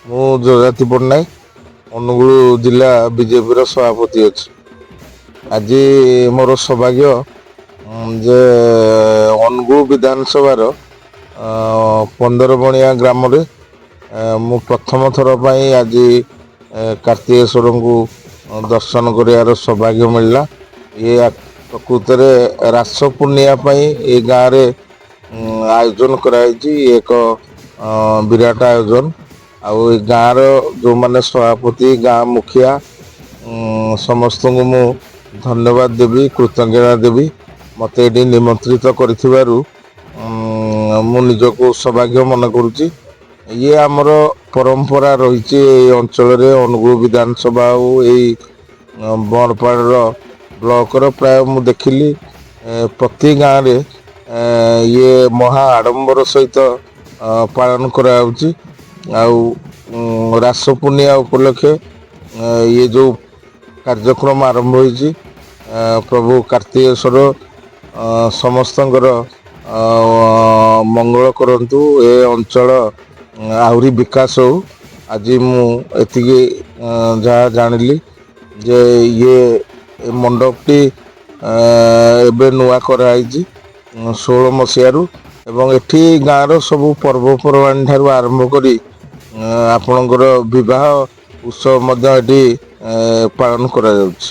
ମୁଁ ଜୟଜାତି ପଟ୍ଟନାୟକ ଅନୁଗୁଳ ଜିଲ୍ଲା ବିଜେପିର ସଭାପତି ଅଛି। ଆଜି ମୋର ସୌଭାଗ୍ୟ ଯେ ଅନୁଗୁଳ ବିଧାନସଭାର 15 ବଣିଆ ଗ୍ରାମରେ ମୁଁ ପ୍ରଥମ ଥର ପାଇଁ ଆଜି କାର୍ତ୍ତିକେଶ୍ୱରଙ୍କୁ ଦର୍ଶନ କରିବାର ସୌଭାଗ୍ୟ ମିଳିଲା। ଇଏ ପ୍ରକୃତରେ ରାସ ପୂର୍ଣ୍ଣିମା ପାଇଁ ଏ ଗାଁରେ ଆୟୋଜନ କରାଯାଇଛି। ଏକ ବିରାଟ ଆୟୋଜନ। ଆଉ ଏ ଗାଁର ଯେଉଁମାନେ ସଭାପତି, ଗାଁ ମୁଖିଆ, ସମସ୍ତଙ୍କୁ ମୁଁ ଧନ୍ୟବାଦ ଦେବି, କୃତଜ୍ଞତା ଦେବି। ମୋତେ ଏଠି ନିମନ୍ତ୍ରିତ କରିଥିବାରୁ ମୁଁ ନିଜକୁ ସୌଭାଗ୍ୟ ମନେ କରୁଛି। ଇଏ ଆମର ପରମ୍ପରା ରହିଛି ଏଇ ଅଞ୍ଚଳରେ। ଅନୁଗୁଳ ବିଧାନସଭା ଆଉ ଏଇ ବରପାଳର ବ୍ଲକର ପ୍ରାୟ ମୁଁ ଦେଖିଲି ପ୍ରତି ଗାଁରେ ଇଏ ମହା ଆଡ଼ମ୍ବର ସହିତ ପାଳନ କରାଯାଉଛି। ଆଉ ରାସ ପୂର୍ଣ୍ଣିମା ଉପଲକ୍ଷେ ଇଏ ଯେଉଁ କାର୍ଯ୍ୟକ୍ରମ ଆରମ୍ଭ ହୋଇଛି, ପ୍ରଭୁ କାର୍ତ୍ତିକେଶ୍ୱର ସମସ୍ତଙ୍କର ମଙ୍ଗଳ କରନ୍ତୁ, ଏ ଅଞ୍ଚଳ ଆହୁରି ବିକାଶ ହଉ। ଆଜି ମୁଁ ଏତିକି ଯାହା ଜାଣିଲି ଯେ ଏ ମଣ୍ଡପଟି ଏବେ ନୂଆ କରାହେଇଛି 16 ମସିହାରୁ, ଏବଂ ଏଠି ଗାଁର ସବୁ ପର୍ବପର୍ବାଣି ଠାରୁ ଆରମ୍ଭ କରି ଆପଣଙ୍କର ବିବାହ ଉତ୍ସବ ମଧ୍ୟ ଏଠି ପାଳନ କରାଯାଉଛି।